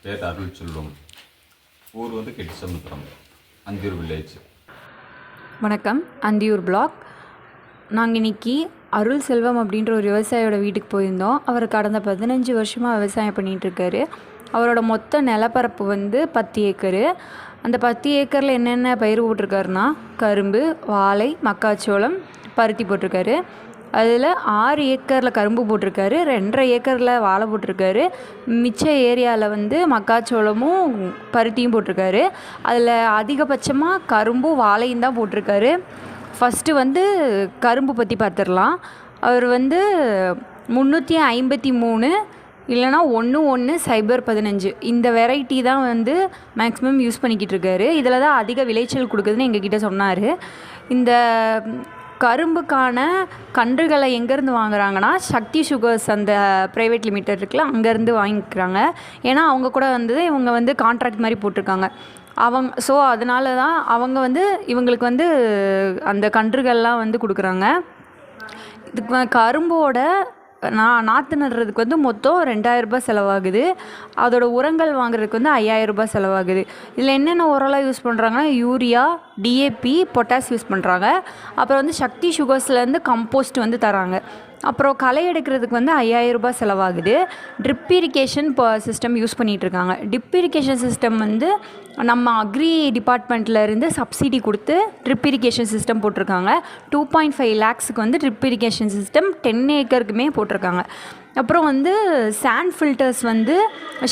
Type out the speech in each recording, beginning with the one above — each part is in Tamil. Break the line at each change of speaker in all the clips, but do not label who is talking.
பேர் அருள் செல்வம். ஊர் வந்து கெட்டிசமுத்திரம், அந்தியூர் வில்லேஜ்.
வணக்கம். அந்தியூர் பிளாக். நாங்கள் இன்றைக்கி அருள் செல்வம் அப்படின்ற ஒரு விவசாயியோட வீட்டுக்கு போயிருந்தோம். அவர் கடந்த 15 வருஷமாக விவசாயம் பண்ணிகிட்ருக்காரு. அவரோட மொத்த நிலப்பரப்பு வந்து 10 ஏக்கரு. அந்த 10 ஏக்கரில் என்னென்ன பயிர் போட்டிருக்காருன்னா கரும்பு, வாழை, மக்காச்சோளம், பருத்தி போட்டிருக்காரு. அதில் 6 ஏக்கரில் கரும்பு போட்டிருக்காரு, 2.5 ஏக்கரில் வாழை போட்டிருக்காரு. மிச்ச ஏரியாவில் வந்து மக்காச்சோளமும் பருத்தியும் போட்டிருக்காரு. அதில் அதிகபட்சமாக கரும்பும் வாழையும் தான் போட்டிருக்காரு. ஃபஸ்ட்டு வந்து கரும்பு பற்றி பார்த்துடலாம். அவர் வந்து 353 இல்லைனா 11-015 இந்த வெரைட்டி தான் வந்து மேக்ஸிமம் யூஸ் பண்ணிக்கிட்டு இருக்காரு. இதில் தான் அதிக விளைச்சல் கொடுக்குதுன்னு எங்ககிட்ட சொன்னார். இந்த கரும்புக்கான கன்றுகளை எங்கேருந்து வாங்குறாங்கன்னா சக்தி சுகர்ஸ் அந்த ப்ரைவேட் லிமிடெட் இருக்குல்ல, அங்கேருந்து வாங்கிக்கிறாங்க. ஏன்னா அவங்க கூட வந்து இவங்க வந்து கான்ட்ராக்ட் மாதிரி போட்டிருக்காங்க. ஸோ அதனால தான் அவங்க வந்து இவங்களுக்கு வந்து அந்த கன்றுகள்லாம் வந்து கொடுக்குறாங்க. இதுக்கு கரும்போட நாற்று நடுறதுக்கு வந்து மொத்தம் 2000 ரூபாய் செலவாகுது. அதோட உரங்கள் வாங்குறதுக்கு வந்து 5000 ரூபாய் செலவாகுது. இதில் என்னென்ன உரம்லாம் யூஸ் பண்ணுறாங்கன்னா யூரியா, டிஏபி, பொட்டாஸ் யூஸ் பண்ணுறாங்க. அப்புறம் வந்து சக்தி சுகர்ஸ்லேருந்து கம்போஸ்ட் வந்து தராங்க. அப்புறம் களை எடுக்கிறதுக்கு வந்து 5000 ரூபாய் செலவாகுது. ட்ரிப் இரிகேஷன் சிஸ்டம் யூஸ் பண்ணிகிட்ருக்காங்க. ட்ரிப் இரிகேஷன் சிஸ்டம் வந்து நம்ம அக்ரி டிபார்ட்மெண்ட்லேருந்து சப்சிடி கொடுத்து ட்ரிப் இரிகேஷன் சிஸ்டம் போட்டிருக்காங்க. 2.5 lakhsக்கு வந்து ட்ரிப் இரிகேஷன் சிஸ்டம் 10 ஏக்கருக்குமே போட்டிருக்காங்க. அப்புறம் வந்து சாண்ட் ஃபில்டர்ஸ் வந்து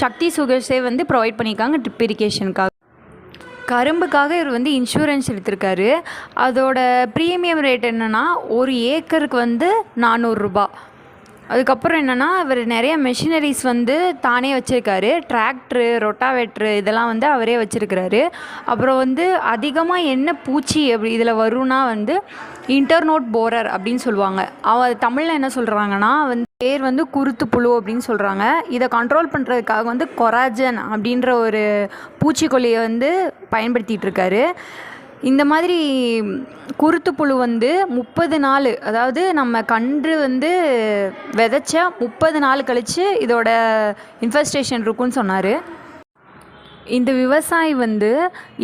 சக்தி சுகர்ஸே வந்து ப்ரொவைட் பண்ணியிருக்காங்க ட்ரிப் இரிகேஷனுக்காக. கரும்புக்காக இவர் வந்து இன்சூரன்ஸ் எடுத்திருக்காரு. அதோட ப்ரீமியம் ரேட் என்னென்னா 1 ஏக்கருக்கு வந்து 400 ரூபா. அதுக்கப்புறம் என்னென்னா இவர் நிறைய மெஷினரிஸ் வந்து தானே வச்சுருக்காரு. டிராக்டரு, ரொட்டாவேட்ரு இதெல்லாம் வந்து அவரே வச்சுருக்கிறாரு. அப்புறம் வந்து அதிகமாக என்ன பூச்சி அப்படி இதில் வரும்னா வந்து இன்டர்னோட் போரர் அப்படின்னு சொல்லுவாங்க. தமிழில் என்ன சொல்கிறாங்கன்னா வந்து பேர் வந்து குருத்து புழு அப்படின்னு சொல்கிறாங்க. இதை கண்ட்ரோல் பண்ணுறதுக்காக வந்து கொராஜன் அப்படின்ற ஒரு பூச்சிக்கொல்லியை வந்து பயன்படுத்திகிட்டு இருக்காரு. இந்த மாதிரி குருத்து புழு வந்து 30 நாள், அதாவது நம்ம கன்று வந்து விதைச்ச 30 நாள் கழித்து இதோட இன்ஃபெஸ்டேஷன் இருக்குன்னு சொன்னார். இந்த விவசாயி வந்து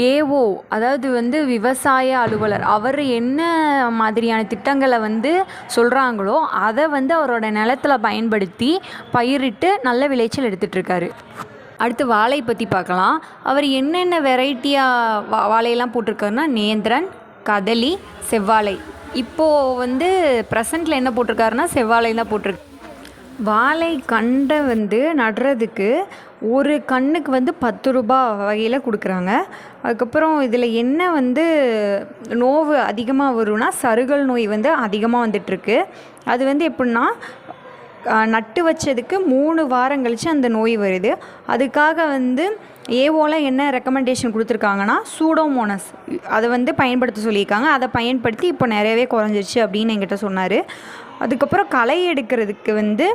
ஏஓ, அதாவது வந்து விவசாய அலுவலர், அவர் என்ன மாதிரியான திட்டங்களை வந்து சொல்கிறாங்களோ அதை வந்து அவரோட நிலத்தில் பயன்படுத்தி பயிரிட்டு நல்ல விளைச்சல் எடுத்துகிட்ருக்காரு. அடுத்து வாழை பற்றி பார்க்கலாம். அவர் என்னென்ன வெரைட்டியாக வாழையெல்லாம் போட்டிருக்காருன்னா நேந்திரன், கதலி, செவ்வாழை. இப்போது வந்து ப்ரெசண்ட்டில் என்ன போட்டிருக்காருன்னா செவ்வாழை தான் போட்டிருக்கு. வாழை கண்டை வந்து நடுறதுக்கு ஒரு கண்ணுக்கு வந்து 10 ரூபா வகையில் கொடுக்குறாங்க. அதுக்கப்புறம் இதில் என்ன வந்து நோவு அதிகமாக வரும்னா சருகல் நோய் வந்து அதிகமாக வந்துட்டுருக்கு. அது வந்து எப்படின்னா நட்டு வச்சதுக்கு 3 வாரம் கழித்து அந்த நோய் வருது. அதுக்காக வந்து ஏஓவில் என்ன ரெக்கமெண்டேஷன் கொடுத்துருக்காங்கன்னா சூடோமோனஸ் அதை வந்து பயன்படுத்த சொல்லியிருக்காங்க. அதை பயன்படுத்தி இப்போ நிறையவே குறைஞ்சிருச்சு அப்படின்னு என்கிட்ட சொன்னார். அதுக்கப்புறம் களை எடுக்கிறதுக்கு வந்து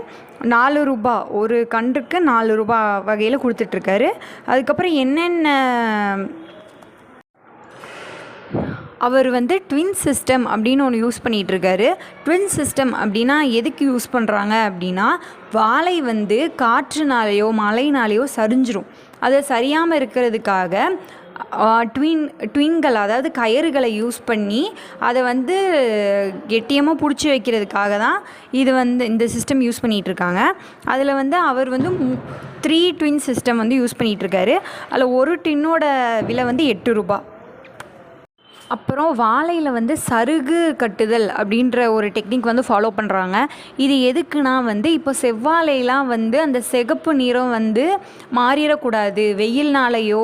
4 ரூபா, ஒரு கன்றுக்கு 4 ரூபா வகையில் கொடுத்துட்ருக்காரு. அதுக்கப்புறம் என்னென்ன அவர் வந்து ட்வின் சிஸ்டம் அப்படின்னு ஒன்று யூஸ் பண்ணிகிட்ருக்காரு. ட்வின் சிஸ்டம் அப்படின்னா எதுக்கு யூஸ் பண்ணுறாங்க அப்படின்னா வாழை வந்து காற்றுனாலேயோ மழைனாலேயோ சரிஞ்சிரும். அதை சரியாமல் இருக்கிறதுக்காக ட்வின்கள், அதாவது கயிறுகளை யூஸ் பண்ணி அதை வந்து கெட்டியமாக பிடிச்சி வைக்கிறதுக்காக தான் இது வந்து இந்த சிஸ்டம் யூஸ் பண்ணிகிட்ருக்காங்க. அதில் வந்து அவர் வந்து 3 ட்வின் சிஸ்டம் வந்து யூஸ் பண்ணிகிட்ருக்காரு. அதில் ஒரு டின்னோட விலை வந்து 8 ரூபா. அப்புறம் வாழையில் வந்து சருகு கட்டுதல் அப்படின்ற ஒரு டெக்னிக் வந்து ஃபாலோ பண்ணுறாங்க. இது எதுக்குன்னா வந்து இப்போ செவ்வாழைலாம் வந்து அந்த சிகப்பு நிறம் வந்து மாறிடக்கூடாது, வெயில்னாலேயோ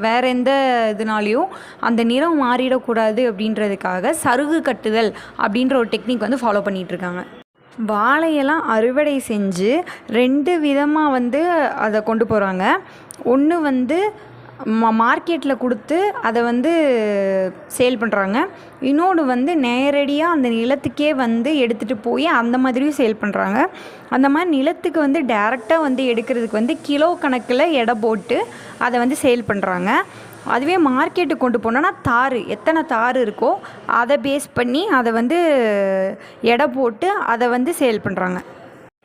வேறு எந்த இதனாலேயோ அந்த நிறம் மாறிடக்கூடாது அப்படின்றதுக்காக சருகு கட்டுதல் அப்படின்ற ஒரு டெக்னிக் வந்து ஃபாலோ பண்ணிகிட்ருக்காங்க. வாழையெல்லாம் அறுவடை செஞ்சு 2 விதமாக வந்து அதை கொண்டு போகிறாங்க. ஒன்று வந்து மார்க்கெட்டில் கொடுத்து அதை வந்து சேல் பண்ணுறாங்க. இன்னொன்று வந்து நேரடியாக அந்த நிலத்துக்கே வந்து எடுத்துகிட்டு போய் அந்த மாதிரியும் சேல் பண்ணுறாங்க. அந்த மாதிரி நிலத்துக்கு வந்து டைரெக்டாக வந்து எடுக்கிறதுக்கு வந்து கிலோ கணக்கில் எடை போட்டு அதை வந்து சேல் பண்ணுறாங்க. அதுவே மார்க்கெட்டுக்கு கொண்டு போனோன்னா எத்தனை தார் இருக்கோ அதை பேஸ் பண்ணி அதை வந்து எடை போட்டு அதை வந்து சேல் பண்ணுறாங்க.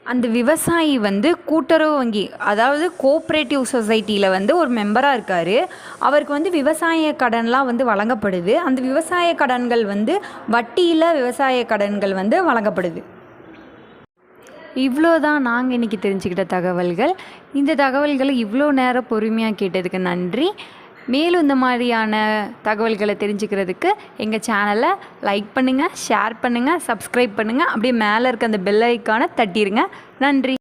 அந்த விவசாயி வந்து கூட்டுறவு வங்கி, அதாவது கோஆப்ரேட்டிவ் சொசைட்டியில் வந்து ஒரு மெம்பராக இருக்கார். அவருக்கு வந்து விவசாய கடன்லாம் வந்து வழங்கப்படுது. அந்த விவசாய கடன்கள் வந்து வட்டியில் விவசாய கடன்கள் வந்து வழங்கப்படுது. இவ்வளோ தான் நாங்கள் இன்றைக்கி தெரிஞ்சுக்கிட்ட தகவல்கள். இந்த தகவல்களை இவ்வளோ நேரம் பொறுமையாக கேட்டதுக்கு நன்றி. மேலும் இந்த மாதிரியான தகவல்களை தெரிஞ்சுக்கிறதுக்கு எங்கள் சேனலை லைக் பண்ணுங்கள், ஷேர் பண்ணுங்கள், சப்ஸ்கிரைப் பண்ணுங்கள். அப்படியே மேலே இருக்க அந்த பெல் ஐக்கானை தட்டிடுங்க. நன்றி.